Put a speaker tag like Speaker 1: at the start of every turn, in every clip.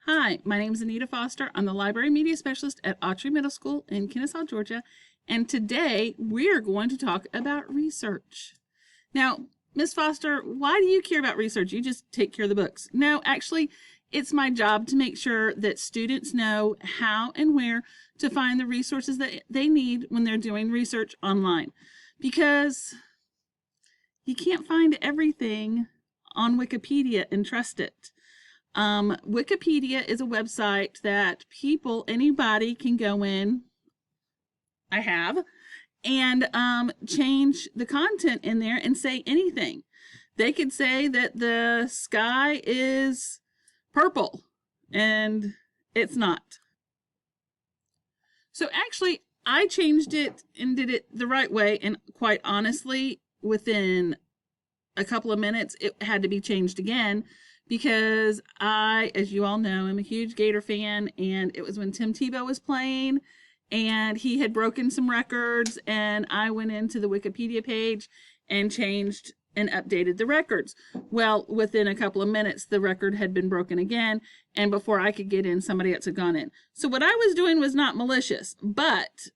Speaker 1: Hi, my name is Anita Foster. I'm the Library Media Specialist at Autry Middle School in Kennesaw, Georgia, and today we're going to talk about research. Now, Miss Foster, why do you care about research? You just take care of the books. No, actually, it's my job to make sure that students know how and where to find the resources that they need when they're doing research online, because you can't find everything on Wikipedia and trust it. Wikipedia is a website that anybody can go in, I have, and change the content in there and say anything. They could say that the sky is purple, and it's not. So actually, I changed it and did it the right way, and quite honestly, within a couple of minutes, it had to be changed again, because I, as you all know, am a huge Gator fan, and it was when Tim Tebow was playing, and he had broken some records, and I went into the Wikipedia page and changed and updated the records. Well, within a couple of minutes, the record had been broken again, and before I could get in, somebody else had gone in. So what I was doing was not malicious, but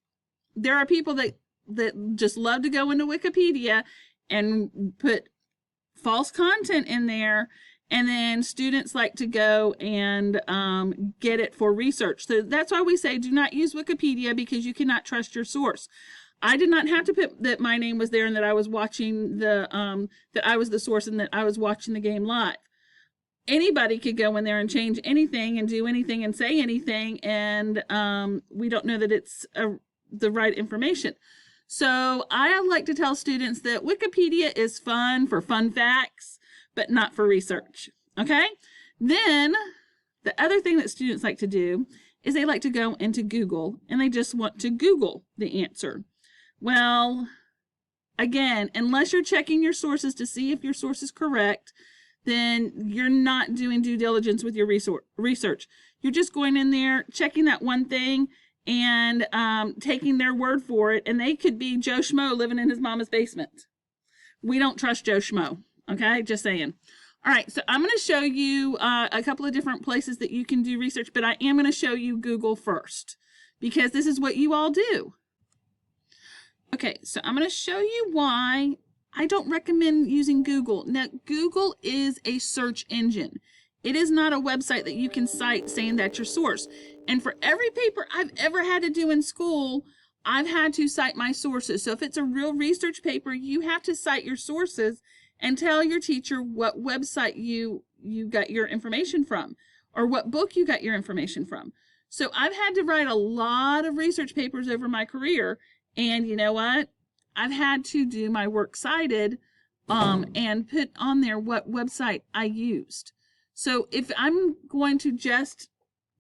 Speaker 1: there are people that just love to go into Wikipedia and put false content in there, and then students like to go and get it for research. So that's why we say do not use Wikipedia, because you cannot trust your source. I did not have to put that my name was there and that I was watching that I was the source and that I was watching the game live. Anybody could go in there and change anything and do anything and say anything, and we don't know that it's the right information. So I like to tell students that Wikipedia is fun for fun facts, but not for research. Okay? Then the other thing that students like to do is they like to go into Google and they just want to Google the answer. Well, again, unless you're checking your sources to see if your source is correct, then you're not doing due diligence with your research. You're just going in there, checking that one thing, and taking their word for it, and they could be Joe Schmo living in his mama's basement. We don't trust Joe Schmo. Okay, just saying. All right, so I'm going to show you a couple of different places that you can do research, but I am going to show you Google first, because this is what you all do. Okay, so I'm going to show you why I don't recommend using Google. Now, Google is a search engine. It is not a website that you can cite saying that's your source. And for every paper I've ever had to do in school, I've had to cite my sources. So if it's a real research paper, you have to cite your sources and tell your teacher what website you got your information from, or what book you got your information from. So I've had to write a lot of research papers over my career, and you know what? I've had to do my works cited and put on there what website I used. So if I'm going to just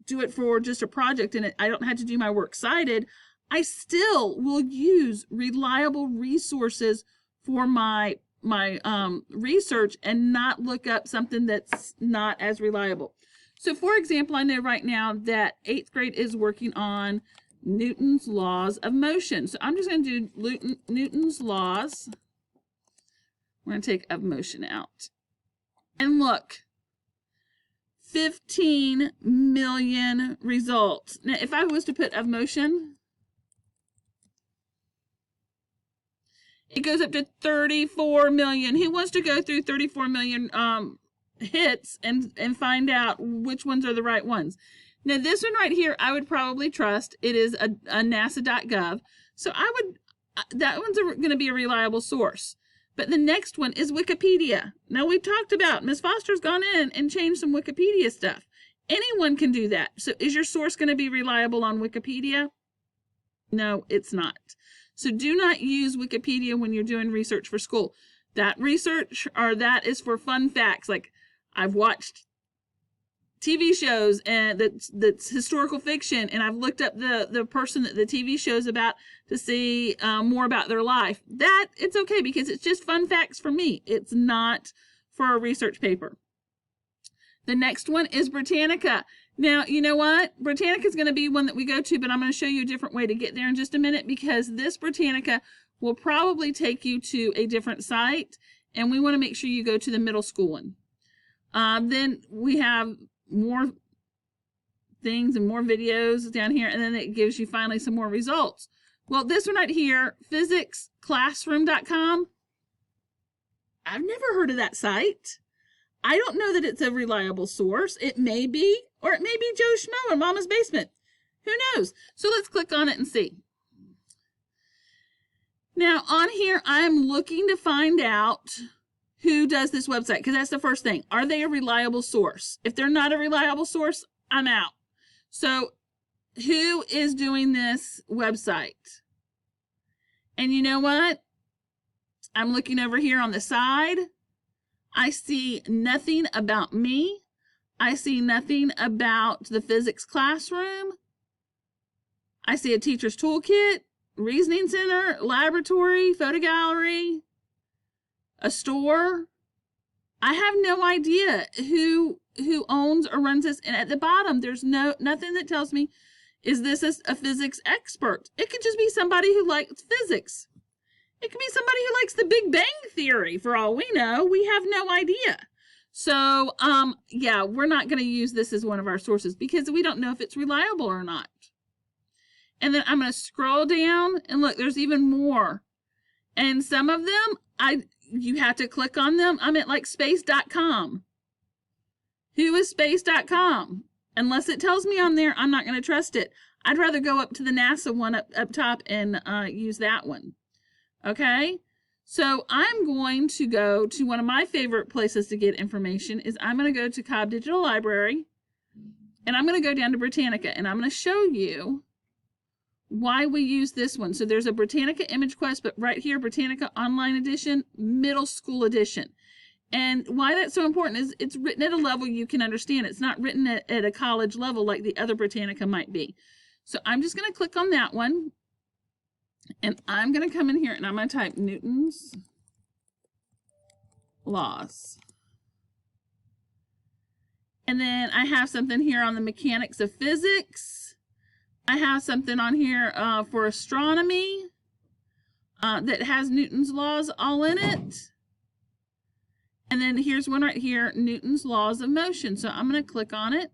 Speaker 1: do it for just a project and I don't have to do my works cited, I still will use reliable resources for my research and not look up something that's not as reliable. So for example, I know right now that 8th grade is working on Newton's laws of motion. So I'm just going to do Newton's laws. We're going to take of motion out. And look, 15 million results. Now, if I was to put of motion, it goes up to 34 million. Who wants to go through 34 million hits and find out which ones are the right ones? Now, this one right here, I would probably trust. It is a nasa.gov. So that one's going to be a reliable source. But the next one is Wikipedia. Now, we talked about, Ms. Foster's gone in and changed some Wikipedia stuff. Anyone can do that. So is your source going to be reliable on Wikipedia? No, it's not. So do not use Wikipedia when you're doing research for school. That research, or that is for fun facts. Like, I've watched TV shows and that's historical fiction, and I've looked up the person that the TV show's about to see more about their life. That, it's okay, because it's just fun facts for me. It's not for a research paper. The next one is Britannica. Now, you know what? Britannica is going to be one that we go to, but I'm going to show you a different way to get there in just a minute, because this Britannica will probably take you to a different site, and we want to make sure you go to the middle school one. Then we have more things and more videos down here, and then it gives you finally some more results. Well, this one right here, physicsclassroom.com, I've never heard of that site. I don't know that it's a reliable source. It may be, or it may be Joe Schmo in Mama's basement. Who knows? So let's click on it and see. Now on here, I'm looking to find out who does this website, because that's the first thing. Are they a reliable source? If they're not a reliable source, I'm out. So who is doing this website? And you know what? I'm looking over here on the side. I see nothing about me. I see nothing about the physics classroom. I see a teacher's toolkit, reasoning center, laboratory, photo gallery, a store. I have no idea who owns or runs this. And at the bottom, there's nothing that tells me, is this a physics expert? It could just be somebody who likes physics. It could be somebody who likes the Big Bang Theory, for all we know. We have no idea. So, yeah, we're not going to use this as one of our sources because we don't know if it's reliable or not. And then I'm going to scroll down and look, there's even more. And some of them, you have to click on them. I'm at like space.com. Who is space.com? Unless it tells me on there, I'm not going to trust it. I'd rather go up to the NASA one up top and use that one. Okay, so I'm going to go to one of my favorite places to get information is I'm going to go to Cobb Digital Library, and I'm going to go down to Britannica, and I'm going to show you why we use this one. So there's a Britannica Image Quest, but right here, Britannica Online Edition, Middle School Edition. And why that's so important is it's written at a level you can understand. It's not written at a college level like the other Britannica might be. So I'm just going to click on that one. And I'm going to come in here and I'm going to type Newton's laws. And then I have something here on the mechanics of physics. I have something on here for astronomy that has Newton's laws all in it. And then here's one right here, Newton's laws of motion. So I'm going to click on it.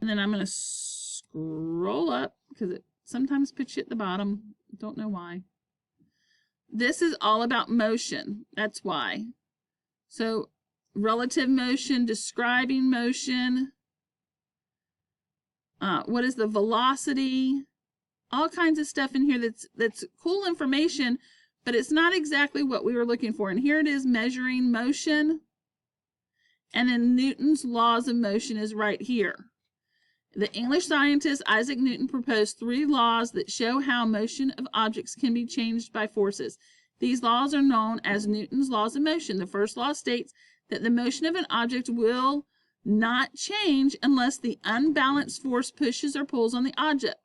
Speaker 1: And then I'm going to scroll up because it sometimes puts you at the bottom. Don't know why. This is all about motion. That's why. So relative motion, describing motion. What is the velocity? All kinds of stuff in here that's cool information, but it's not exactly what we were looking for. And here it is, measuring motion. And then Newton's laws of motion is right here. The English scientist Isaac Newton proposed 3 laws that show how motion of objects can be changed by forces. These laws are known as Newton's laws of motion. The first law states that the motion of an object will not change unless the unbalanced force pushes or pulls on the object.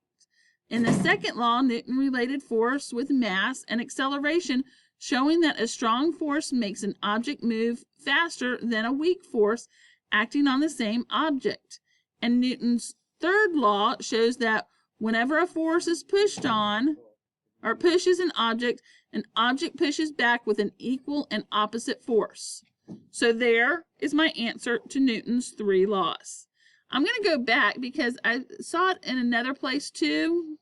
Speaker 1: In the second law, Newton related force with mass and acceleration, showing that a strong force makes an object move faster than a weak force acting on the same object. And Newton's third law shows that whenever a force is pushed on or pushes an object pushes back with an equal and opposite force. So there is my answer to Newton's 3 laws. I'm going to go back because I saw it in another place too.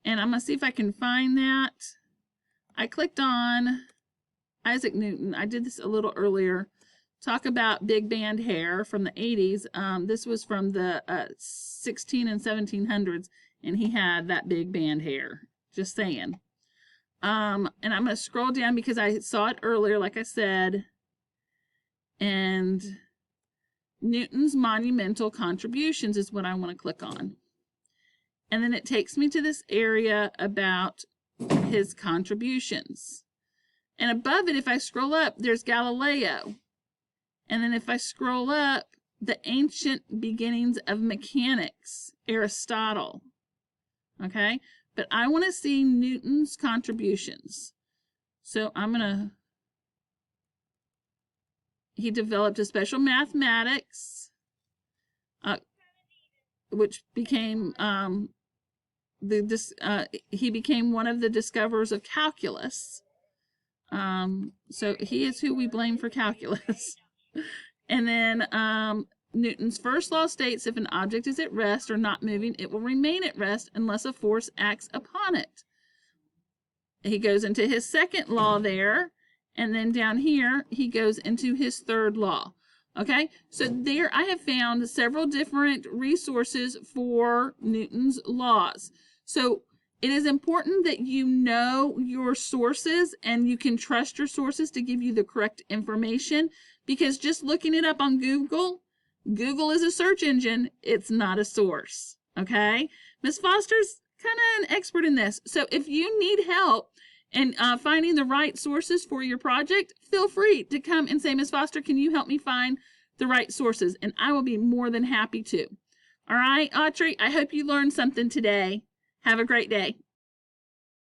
Speaker 1: And I'm going to see if I can find that. I clicked on Isaac Newton. I did this a little earlier. Talk about big band hair from the 80s. This was from the 16 and 1700s, and he had that big band hair. Just saying. And I'm going to scroll down because I saw it earlier, like I said. And Newton's monumental contributions is what I want to click on. And then it takes me to this area about his contributions. And above it, if I scroll up, there's Galileo. And then if I scroll up, the ancient beginnings of mechanics, Aristotle. Okay? But I want to see Newton's contributions. So I'm going to... He developed a special mathematics, which became... he became one of the discoverers of calculus. So he is who we blame for calculus. And then Newton's first law states if an object is at rest or not moving, it will remain at rest unless a force acts upon it. He goes into his second law there, and then down here, he goes into his third law. Okay, so there I have found several different resources for Newton's laws. So it is important that you know your sources and you can trust your sources to give you the correct information, because just looking it up on Google is a search engine, it's not a source. Okay, Miss Foster's kind of an expert in this. So if you need help in finding the right sources for your project, feel free to come and say, Miss Foster, can you help me find the right sources? And I will be more than happy to. All right, Autry, I hope you learned something today. Have a great day.